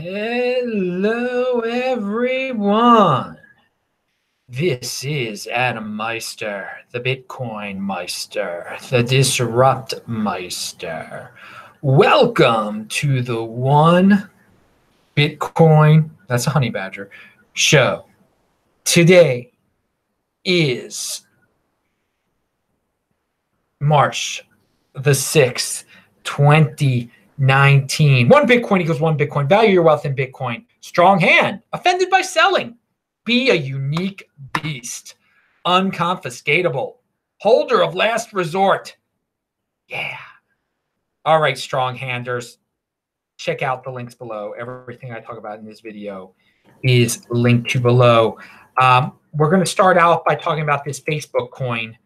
Hello, everyone. This is Adam Meister, the Bitcoin Meister, the Disrupt Meister. Welcome to the One Bitcoin, that's a honey badger, show. Today is March the 6th, 2019. One Bitcoin equals one Bitcoin. Value your wealth in Bitcoin. Strong hand. Offended by selling. Be a unique beast. Unconfiscatable. Holder of last resort. Yeah. All right, strong handers. Check out the links below. Everything I talk about in this video is linked to below. We're going to start out by talking about this Facebook coin.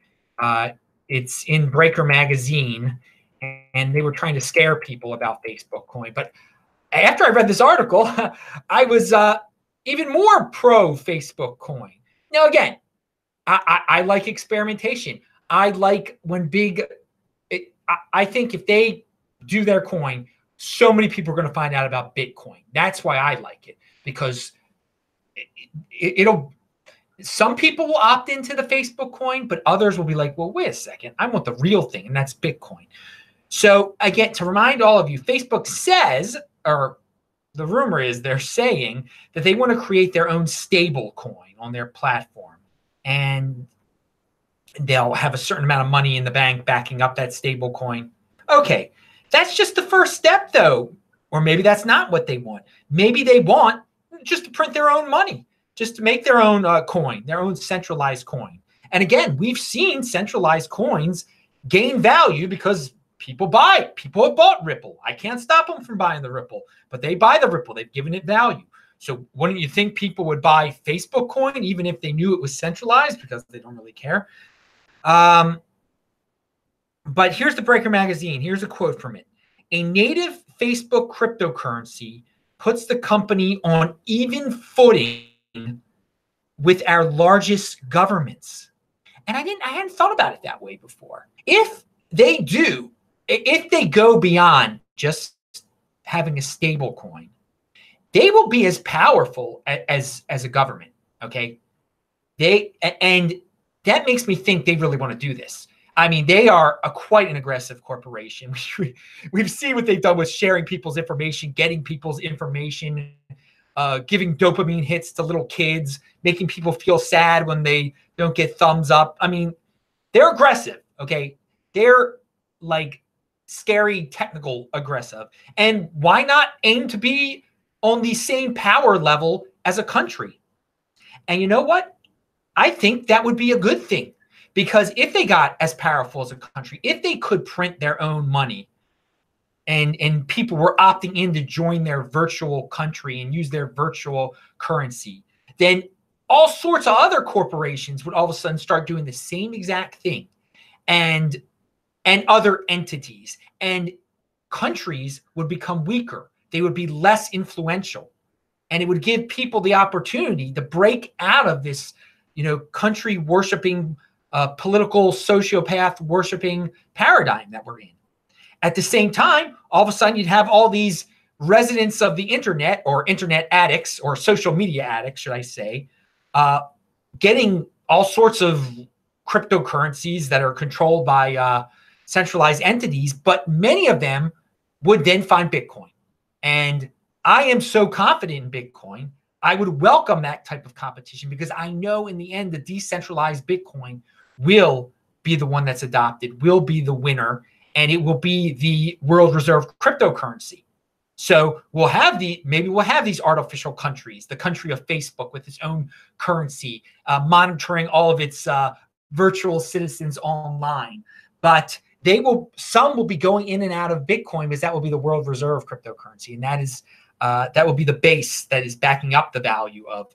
It's in Breaker Magazine, and they were trying to scare people about Facebook coin. But after I read this article, I was even more pro Facebook coin. Now, again, I like experimentation. I like when I think if they do their coin, so many people are going to find out about Bitcoin. That's why I like it, because some people will opt into the Facebook coin, but others will be like, well, wait a second, I want the real thing, and that's Bitcoin. So again, to remind all of you, Facebook says, or the rumor is they're saying that they want to create their own stable coin on their platform. And they'll have a certain amount of money in the bank backing up that stable coin. Okay, that's just the first step, though. Or maybe that's not what they want. Maybe they want just to print their own money, just to make their own coin, their own centralized coin. And again, we've seen centralized coins gain value because people buy it. People have bought Ripple. I can't stop them from buying the Ripple, but they buy the Ripple. They've given it value. So wouldn't you think people would buy Facebook coin even if they knew it was centralized, because they don't really care? But here's the Breaker Magazine. Here's a quote from it. A native Facebook cryptocurrency puts the company on even footing with our largest governments. And I hadn't thought about it that way before. If they go beyond just having a stable coin, they will be as powerful as a government. Okay. And that makes me think they really want to do this. I mean, they are quite an aggressive corporation. We've seen what they've done with sharing people's information, getting people's information, giving dopamine hits to little kids, making people feel sad when they don't get thumbs up. I mean, they're aggressive, okay? They're like scary, technical aggressive. And why not aim to be on the same power level as a country? And you know what? I think that would be a good thing, because if they got as powerful as a country, if they could print their own money, and people were opting in to join their virtual country and use their virtual currency, then all sorts of other corporations would all of a sudden start doing the same exact thing, and other entities, and countries would become weaker. They would be less influential, and it would give people the opportunity to break out of this, country worshiping, political sociopath worshiping paradigm that we're in. At the same time, all of a sudden you'd have all these residents of the internet, or internet addicts, or social media addicts, should I say, getting all sorts of cryptocurrencies that are controlled by centralized entities, but many of them would then find Bitcoin. And I am so confident in Bitcoin, I would welcome that type of competition, because I know in the end, the decentralized Bitcoin will be the one that's adopted, will be the winner, and it will be the world reserve cryptocurrency. So maybe we'll have these artificial countries, the country of Facebook with its own currency, monitoring all of its virtual citizens online. But some will be going in and out of Bitcoin, because that will be the world reserve cryptocurrency. And that will be the base that is backing up the value of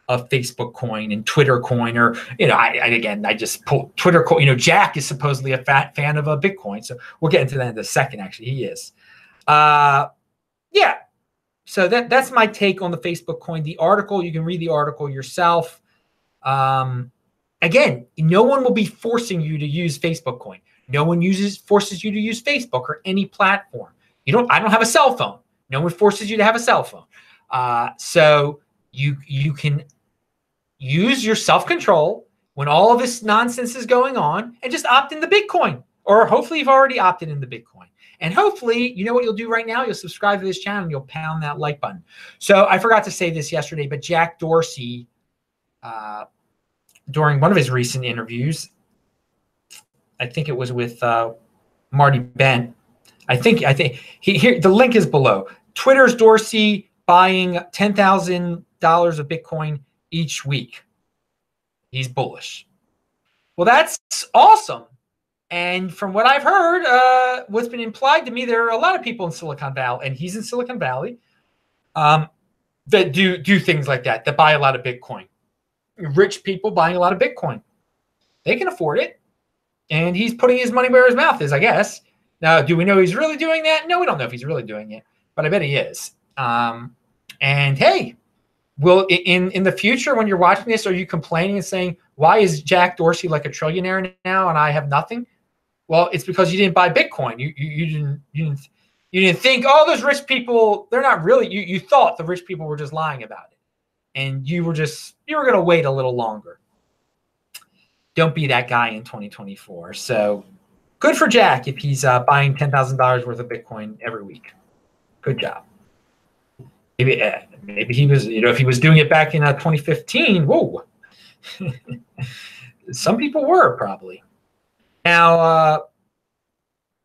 Facebook coin and Twitter coin, or, I just pulled Twitter coin. Jack is supposedly a fan of Bitcoin. So we'll get into that in a second. Actually, he is. Yeah. So that's my take on the Facebook coin. The article, you can read the article yourself. Again, no one will be forcing you to use Facebook coin. No one forces you to use Facebook or any platform. I don't have a cell phone. No one forces you to have a cell phone. So you can use your self-control when all of this nonsense is going on and just opt into Bitcoin. Or hopefully you've already opted into Bitcoin. And hopefully, you know what you'll do right now? You'll subscribe to this channel and you'll pound that like button. So I forgot to say this yesterday, but Jack Dorsey, during one of his recent interviews, I think it was with Marty Bent. I think here the link is below. Twitter's Dorsey buying $10,000 of Bitcoin each week. He's bullish. Well, that's awesome. And from what I've heard, what's been implied to me, there are a lot of people in Silicon Valley, and he's in Silicon Valley, that do things like that, that buy a lot of Bitcoin. Rich people buying a lot of Bitcoin. They can afford it. And he's putting his money where his mouth is, I guess. Now, do we know he's really doing that? No, we don't know if he's really doing it, but I bet he is. And hey, will in the future, when you're watching this, are you complaining and saying, why is Jack Dorsey like a trillionaire now and I have nothing? Well, it's because you didn't buy Bitcoin. You didn't think, oh, those rich people, they're not really, you thought the rich people were just lying about it. And you were going to wait a little longer. Don't be that guy in 2024. So good for Jack if he's buying $10,000 worth of Bitcoin every week. Good job. Maybe he was, if he was doing it back in 2015, whoa. Some people were probably. Now,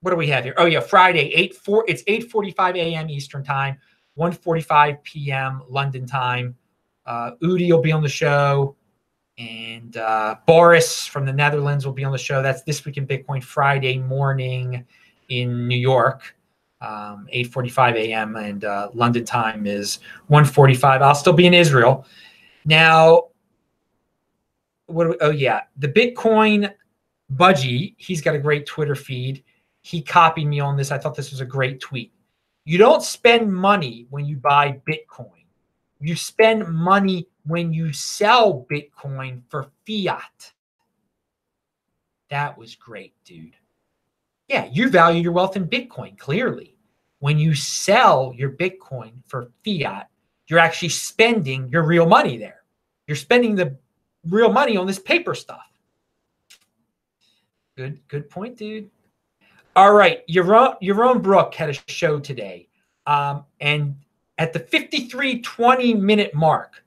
what do we have here? Oh yeah, Friday, it's 8:45 a.m. Eastern time, 1:45 p.m. London time. Udi will be on the show, and Boris from the Netherlands will be on the show. That's This Week in Bitcoin Friday morning in New York, 8:45 a.m. and London time is 1:45. I'll still be in Israel. Now, the Bitcoin Budgie, he's got a great Twitter feed. He copied me on this. I thought this was a great tweet. You don't spend money when you buy Bitcoin. You spend money when you sell Bitcoin for fiat. That was great, dude. Yeah, you value your wealth in Bitcoin, clearly. When you sell your Bitcoin for fiat, you're actually spending your real money there. You're spending the real money on this paper stuff. Good point, dude. All right, Yaron Brook had a show today, and at the 53:20 minute mark,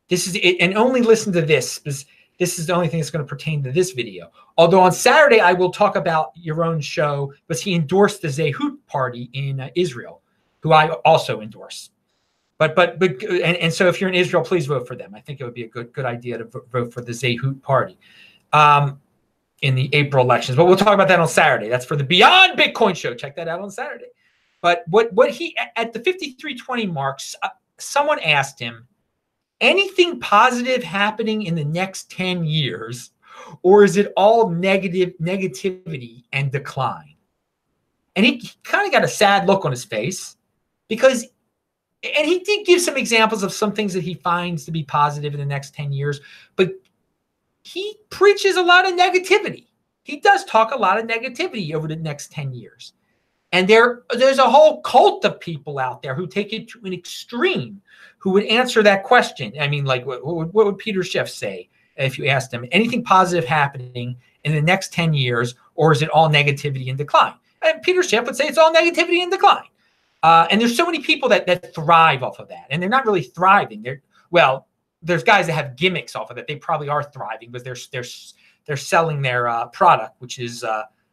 this is it, and only listen to this because this is the only thing that's going to pertain to this video. Although on Saturday I will talk about Yaron's show, because he endorsed the Zehout party in Israel, who I also endorse. But so if you're in Israel, please vote for them. I think it would be a good idea to vote for the Zehout party in the April elections. But we'll talk about that on Saturday. That's for the Beyond Bitcoin show. Check that out on Saturday. But what he at the 53:20 marks, someone asked him, anything positive happening in the next 10 years, or is it all negativity and decline? And he kind of got a sad look on his face because. And he did give some examples of some things that he finds to be positive in the next 10 years, but he preaches a lot of negativity. He does talk a lot of negativity over the next 10 years. And there's a whole cult of people out there who take it to an extreme, who would answer that question. I mean, like, what would Peter Schiff say if you asked him anything positive happening in the next 10 years, or is it all negativity and decline? And Peter Schiff would say it's all negativity and decline. And there's so many people that thrive off of that, and they're not really thriving. There's guys that have gimmicks off of it. They probably are thriving, but they're selling their product, which is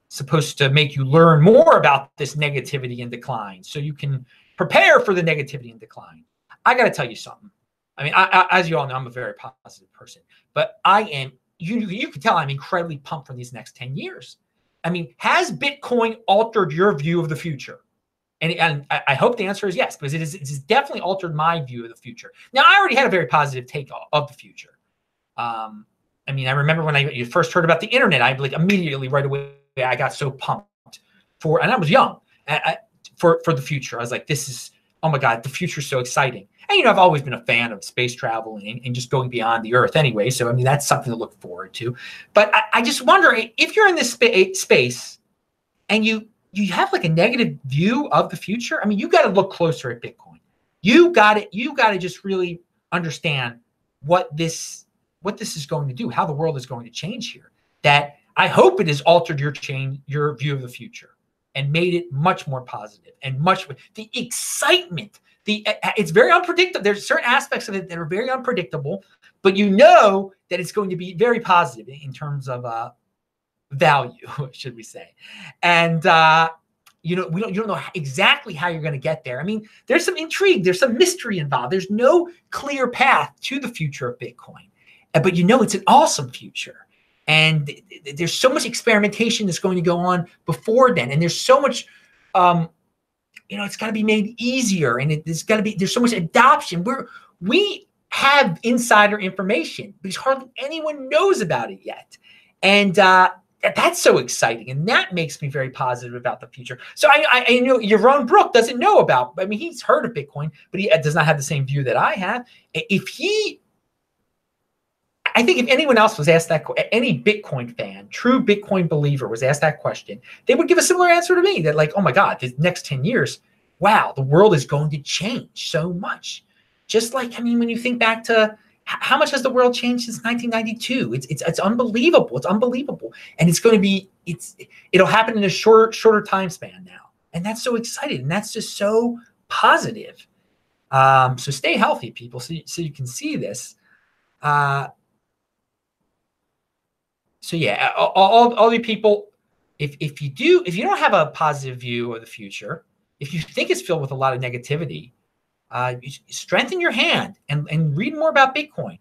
supposed to make you learn more about this negativity and decline, so you can prepare for the negativity and decline. I got to tell you something. I mean, as you all know, I'm a very positive person, but I am. You can tell I'm incredibly pumped for these next 10 years. I mean, has Bitcoin altered your view of the future? And I hope the answer is yes, because it has definitely altered my view of the future. Now, I already had a very positive take of the future. I mean, I remember when you first heard about the internet, I like immediately right away, I got so pumped and I was young for the future. I was like, oh my God, the future's so exciting. And, I've always been a fan of space travel and just going beyond the Earth anyway. So, I mean, that's something to look forward to. But I just wonder if you're in this space and you you have like a negative view of the future, I mean, you got to look closer at Bitcoin. You got to just really understand what this is going to do, how the world is going to change here. That I hope it has altered your view of the future and made it much more positive and the excitement. It's very unpredictable. There's certain aspects of it that are very unpredictable, but you know that it's going to be very positive in terms of value, should we say? And you don't know exactly how you're going to get there. I mean, there's some intrigue, there's some mystery involved. There's no clear path to the future of Bitcoin, but you know it's an awesome future. And there's so much experimentation that's going to go on before then, and there's so much, it's got to be made easier, and there's so much adoption. We have insider information because hardly anyone knows about it yet, and that's so exciting, and that makes me very positive about the future. So I know Yaron Brook doesn't know about. I mean, he's heard of Bitcoin, but he does not have the same view that I have. I think if anyone else was asked that, any Bitcoin fan, true Bitcoin believer was asked that question, they would give a similar answer to me, that like, oh my God, the next 10 years, wow, the world is going to change so much. Just like, I mean, when you think back to how much has the world changed since 1992? It's unbelievable. It's unbelievable. And it's going to be, it'll happen in a shorter time span now. And that's so exciting. And that's just so positive. So stay healthy, people, so you can see this. So yeah, all you people, if you don't have a positive view of the future, if you think it's filled with a lot of negativity, you strengthen your hand and read more about Bitcoin.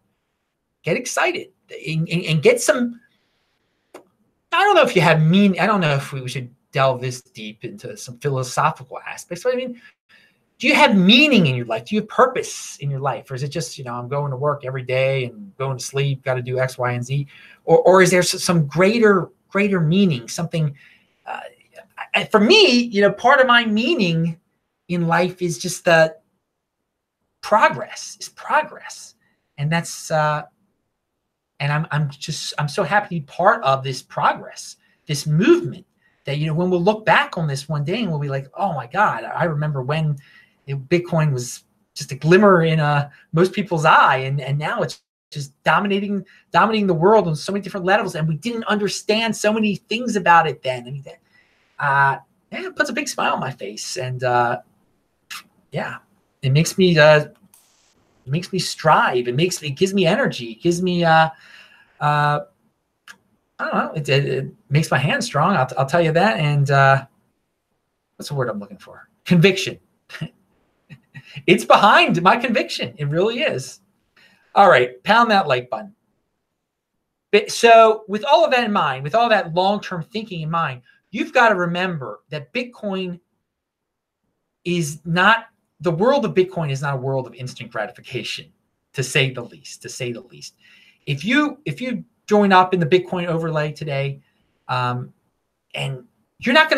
Get excited and get some. I don't know if you have I don't know if we should delve this deep into some philosophical aspects, but I mean, do you have meaning in your life? Do you have purpose in your life? Or is it just, I'm going to work every day and going to sleep, got to do X, Y, and Z? Or is there some greater meaning, something? For me, part of my meaning in life is just the progress. And that's, and I'm so happy to be part of this progress, this movement that, when we'll look back on this one day and we'll be like, oh my God, I remember when Bitcoin was just a glimmer in most people's eye, and now it's just dominating the world on so many different levels, and we didn't understand so many things about it then. I mean, it puts a big smile on my face, and it makes me strive. It gives me energy. It gives me I don't know. It makes my hands strong. I'll tell you that. And what's the word I'm looking for? Conviction. It's behind my conviction. It really is. All right, pound that like button. So with all of that in mind, with all that long-term thinking in mind, you've got to remember that Bitcoin is not, the world of Bitcoin is not a world of instant gratification, to say the least. If you join up in the Bitcoin overlay today, and you're not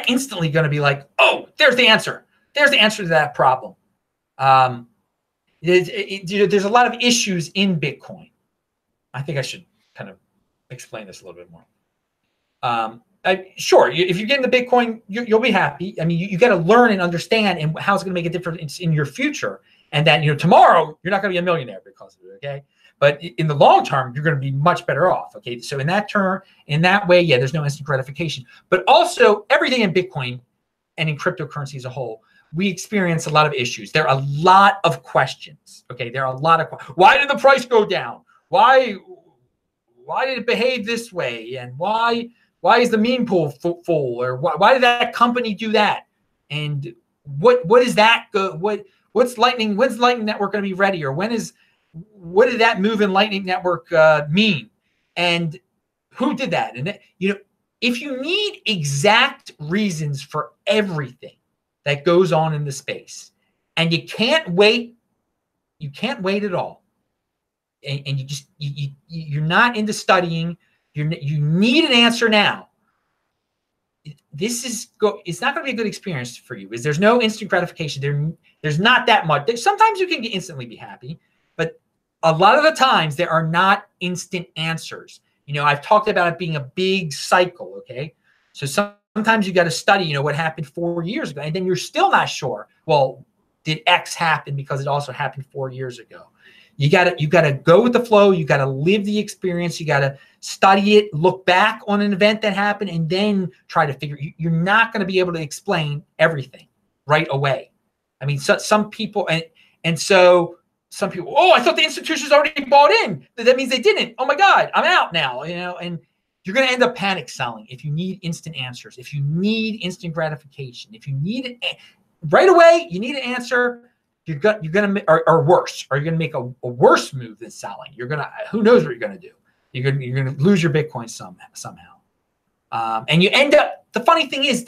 instantly going to be like, oh, there's the answer. There's the answer to that problem. There's a lot of issues in Bitcoin. I think I should kind of explain this a little bit more. Sure, if you get into Bitcoin, you'll be happy. I mean, you got to learn and understand and how it's going to make a difference in your future. And that, tomorrow you're not going to be a millionaire because of it, okay? But in the long term, you're going to be much better off, okay? So in that way, yeah, there's no instant gratification. But also, everything in Bitcoin and in cryptocurrency as a whole, we experience a lot of issues. There are a lot of questions, okay? There are a lot of why did the price go down? Why did it behave this way? And why is the meme pool full? Or why did that company do that? And what is that? When's Lightning Network going to be ready? Or what did that move in Lightning Network mean? And who did that? And if you need exact reasons for everything that goes on in the space, and you can't wait at all, and you're not into studying, you need an answer now. It's not going to be a good experience for you, because there's no instant gratification. There's not that much. Sometimes you can instantly be happy, but a lot of the times there are not instant answers. I've talked about it being a big cycle, okay? So sometimes you got to study, what happened 4 years ago, and then you're still not sure. Well, did X happen because it also happened 4 years ago? You gotta go with the flow. You gotta live the experience. You gotta study it, look back on an event that happened, and then try to figure. You're not going to be able to explain everything right away. I mean, some people, and so some people. Oh, I thought the institutions already bought in. That means they didn't. Oh my God, I'm out now. And you're going to end up panic selling if you need instant answers. If you need instant gratification. If you need it right away, you need an answer. You're gonna or worse, or you're gonna make a worse move than selling. Who knows what you're gonna do? You're gonna lose your Bitcoin somehow. And you end up. The funny thing is,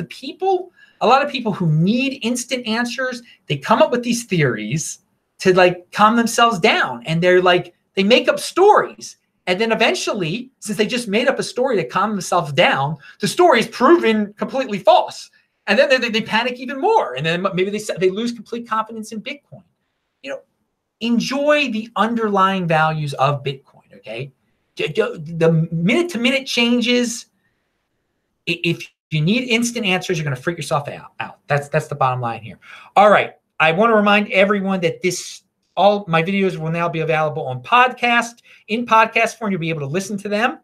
a lot of people who need instant answers, they come up with these theories to like calm themselves down, and they make up stories, and then eventually, since they just made up a story to calm themselves down, the story is proven completely false. And then they panic even more. And then maybe they lose complete confidence in Bitcoin. Enjoy the underlying values of Bitcoin, okay? The minute-to-minute changes, if you need instant answers, you're going to freak yourself out. That's the bottom line here. All right. I want to remind everyone that all my videos will now be available on podcast. In podcast form, you'll be able to listen to them.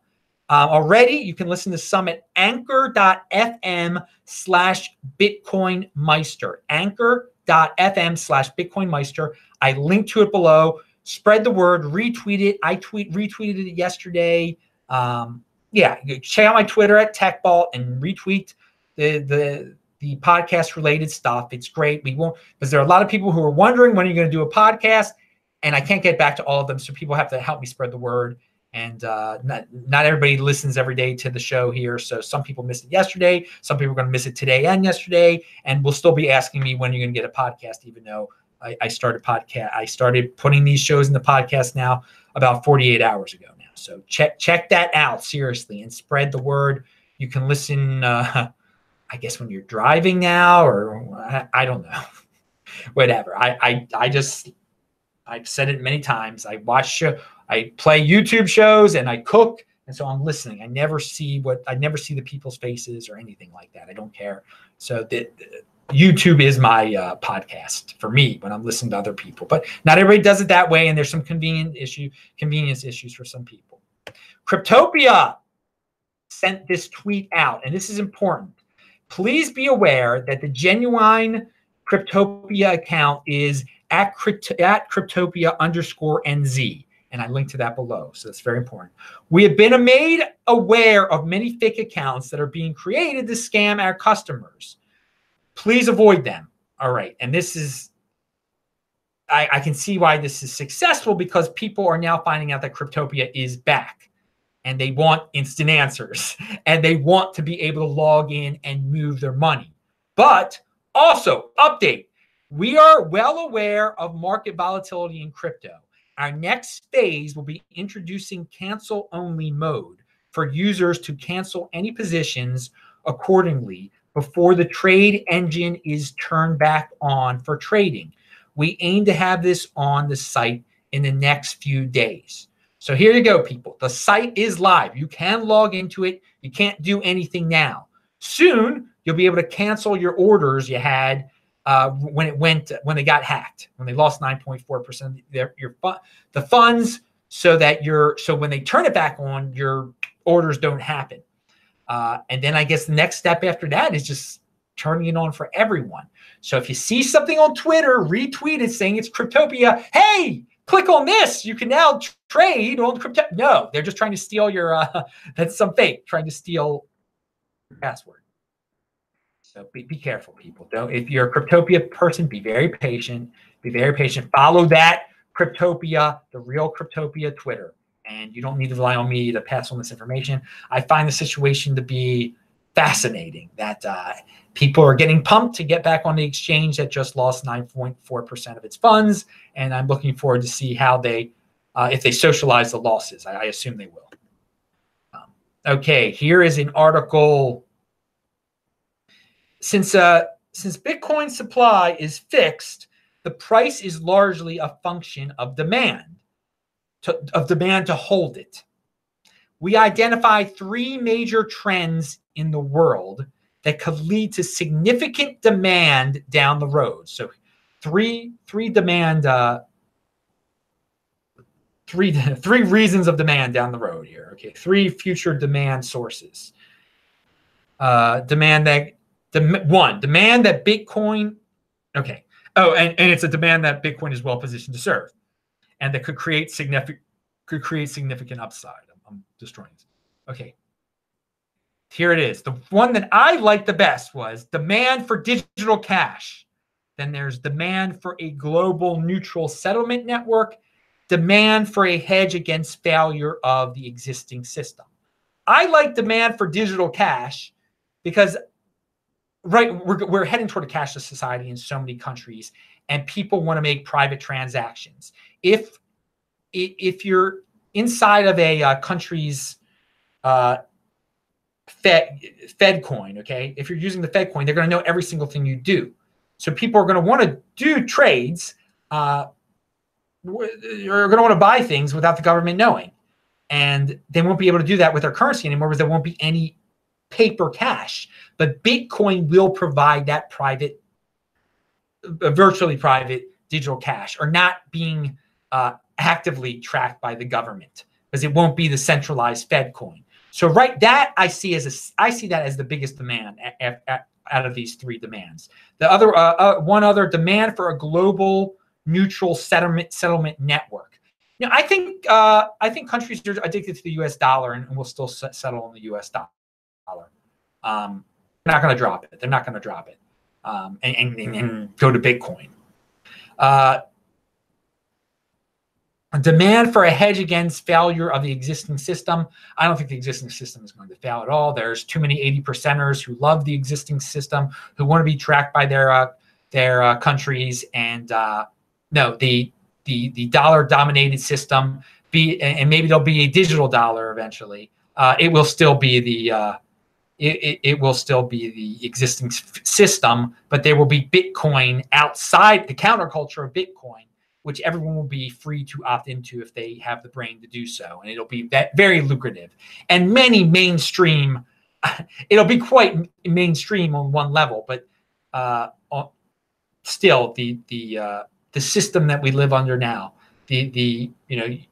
Already, you can listen to some at anchor.fm/BitcoinMeister. Anchor.fm/BitcoinMeister. I link to it below. Spread the word, retweet it. I retweeted it yesterday. Check out my Twitter at TechBalt and retweet the podcast related stuff. It's great. We won't, because there are a lot of people who are wondering when you're going to do a podcast, and I can't get back to all of them. So people have to help me spread the word. And not everybody listens every day to the show here. So some people missed it yesterday. Some people are going to miss it today and yesterday. And will still be asking me when you're going to get a podcast, even though I started putting these shows in the podcast now about 48 hours ago now. So check that out seriously and spread the word. You can listen, I guess, when you're driving now, or I don't know, whatever. I've said it many times. I play YouTube shows and I cook, and so I'm listening. I never see the people's faces or anything like that. I don't care. So YouTube is my podcast for me when I'm listening to other people. But not everybody does it that way, and there's some convenience issues for some people. Cryptopia sent this tweet out, and this is important. Please be aware that the genuine Cryptopia account is at Cryptopia_NZ. And I link to that below. So that's very important. We have been made aware of many fake accounts that are being created to scam our customers. Please avoid them. All right. And this is, I can see why this is successful, because people are now finding out that Cryptopia is back, and they want instant answers, and they want to be able to log in and move their money. But also, update, we are well aware of market volatility in crypto. Our next phase will be introducing cancel-only mode for users to cancel any positions accordingly before the trade engine is turned back on for trading. We aim to have this on the site in the next few days. So here you go, people. The site is live. You can log into it. You can't do anything now. Soon, you'll be able to cancel your orders you had when they got hacked, when they lost 9.4% of the funds, so when they turn it back on, your orders don't happen. And then I guess the next step after that is just turning it on for everyone. So if you see something on Twitter, retweet it saying it's Cryptopia. Hey, click on this. You can now trade on crypto. No, they're just trying to steal your. That's some fake trying to steal your password. So be careful, people. If you're a Cryptopia person, be very patient. Be very patient. Follow that Cryptopia, the real Cryptopia Twitter. And you don't need to rely on me to pass on this information. I find the situation to be fascinating that people are getting pumped to get back on the exchange that just lost 9.4% of its funds. And I'm looking forward to see how if they socialize the losses. I assume they will. Okay, here is an article. Since Bitcoin supply is fixed, the price is largely a function of demand to hold it. We identify three major trends in the world that could lead to significant demand down the road. So three reasons of demand down the road here. Okay, 3 future demand sources. Demand that Bitcoin. Okay. Oh, and it's a demand that Bitcoin is well positioned to serve, and that could create significant upside. I'm destroying this. Okay. Here it is. The one that I liked the best was demand for digital cash. Then there's demand for a global neutral settlement network, demand for a hedge against failure of the existing system. I like demand for digital cash because we're heading toward a cashless society in so many countries, and people want to make private transactions. If you're inside of a country's Fed coin, okay, if you're using the Fed coin, they're going to know every single thing you do. So people are going to want to do trades. You're going to want to buy things without the government knowing, and they won't be able to do that with their currency anymore because there won't be any paper cash. But Bitcoin will provide that private, virtually private digital cash, or not being actively tracked by the government, because it won't be the centralized Fed coin. So that I see that as the biggest demand out of these 3 demands. The other one other demand for a global neutral settlement network. I think countries are addicted to the U.S. dollar and will still settle on the U.S. dollar. They're not going to drop it. They're not going to drop it and go to Bitcoin. Demand for a hedge against failure of the existing system. I don't think the existing system is going to fail at all. There's too many 80%ers who love the existing system, who want to be tracked by their countries. And no, the dollar-dominated system, and maybe there'll be a digital dollar eventually. It will still be the existing system, but there will be Bitcoin outside the counterculture of Bitcoin, which everyone will be free to opt into if they have the brain to do so. And it'll be very lucrative. And many mainstream, it'll be quite mainstream on one level, but still the system that we live under now, the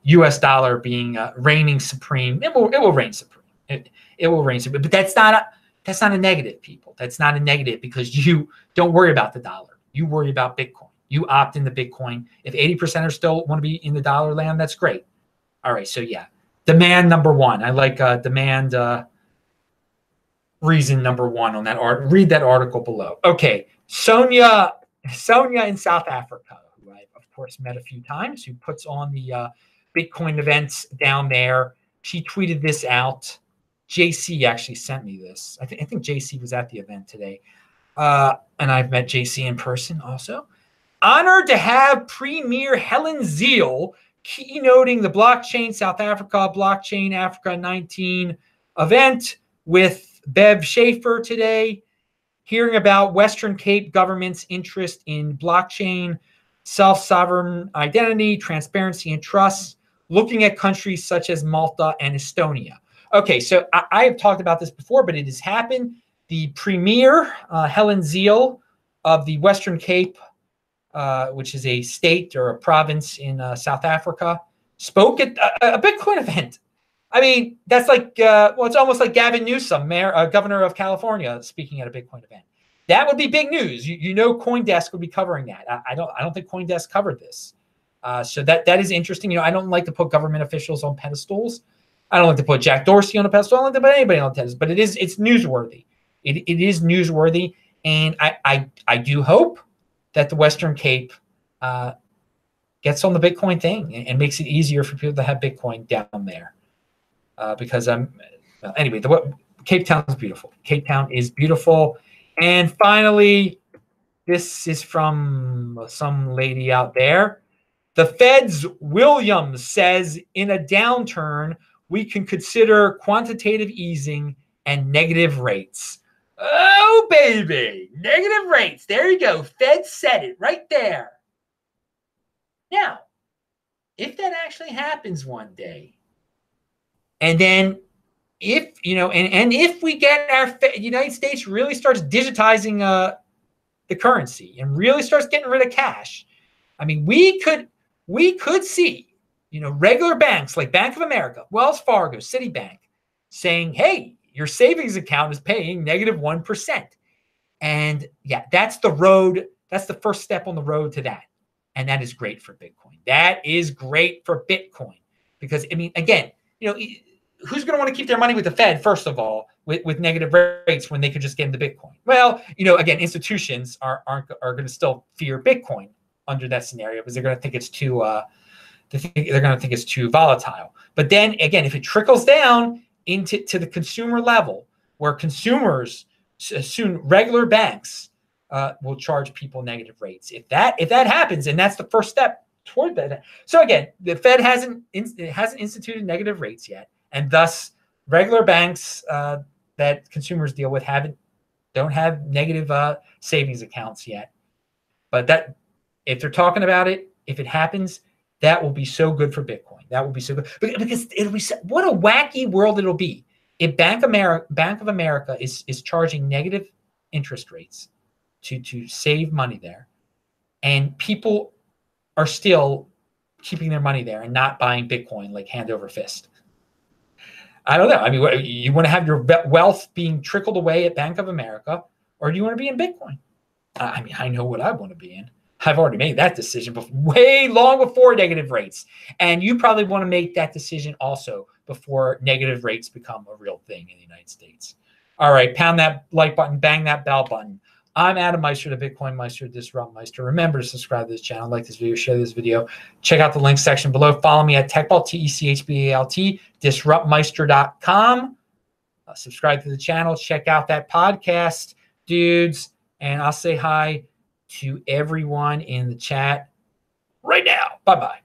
U.S. dollar being reigning supreme, it will reign supreme. It will reign supreme. But that's not a negative, people. That's not a negative, because you don't worry about the dollar. You worry about Bitcoin. You opt into Bitcoin. If 80% still want to be in the dollar land, that's great. All right, so yeah, demand number 1. I like demand reason number 1 on that art. Read that article below. Okay, Sonia in South Africa, who I've of course met a few times, who puts on the Bitcoin events down there. She tweeted this out. JC actually sent me this. I think JC was at the event today, and I've met JC in person also. Honored to have Premier Helen Zeal keynoting the Blockchain South Africa, Blockchain Africa 19 event with Bev Schaefer today, hearing about Western Cape government's interest in blockchain, self-sovereign identity, transparency, and trust, looking at countries such as Malta and Estonia. Okay, so I have talked about this before, but it has happened. The Premier, Helen Zeal of the Western Cape, which is a state or a province in South Africa, spoke at a Bitcoin event. I mean, that's like, it's almost like Gavin Newsom, governor of California, speaking at a Bitcoin event. That would be big news. CoinDesk would be covering that. I don't think CoinDesk covered this. So that is interesting. I don't like to put government officials on pedestals. I don't like to put Jack Dorsey on a pedestal. I don't like to put anybody on a pedestal. But it's newsworthy. It is newsworthy, and I do hope that the Western Cape gets on the Bitcoin thing and makes it easier for people to have Bitcoin down there. Because anyway, Cape Town is beautiful. Cape Town is beautiful. And finally, this is from some lady out there. The Fed's Williams says in a downturn, we can consider quantitative easing and negative rates. Oh, baby, negative rates. There you go. Fed said it right there. Now, if that actually happens one day, and then if, and if we get our United States really starts digitizing the currency and really starts getting rid of cash, I mean, we could see, regular banks like Bank of America, Wells Fargo, Citibank saying, hey, your savings account is paying -1%. And yeah, that's the road. That's the first step on the road to that. And that is great for Bitcoin. That is great for Bitcoin because, I mean, again, who's going to want to keep their money with the Fed, first of all, with negative rates when they could just get into Bitcoin? Well, again, institutions are going to still fear Bitcoin under that scenario because they're going to think it's too they're going to think it's too volatile. But then again, if it trickles down into the consumer level, where consumers soon regular banks will charge people negative rates. If that happens, and that's the first step toward that. So again, the Fed hasn't instituted negative rates yet, and thus regular banks that consumers deal with don't have negative savings accounts yet. But that, if they're talking about it, if it happens, that will be so good for Bitcoin. That will be so good because it'll be what a wacky world it'll be if Bank of America is charging negative interest rates to save money there, and people are still keeping their money there and not buying Bitcoin like hand over fist. I don't know. I mean, you want to have your wealth being trickled away at Bank of America, or do you want to be in Bitcoin? I mean, I know what I want to be in. I've already made that decision way long before negative rates. And you probably want to make that decision also before negative rates become a real thing in the United States. All right, pound that like button, bang that bell button. I'm Adam Meister, the Bitcoin Meister, Disrupt Meister. Remember to subscribe to this channel, like this video, share this video. Check out the link section below. Follow me at TechBalt, TechBalt, disruptmeister.com. Subscribe to the channel. Check out that podcast, dudes. And I'll say hi to everyone in the chat right now. Bye-bye.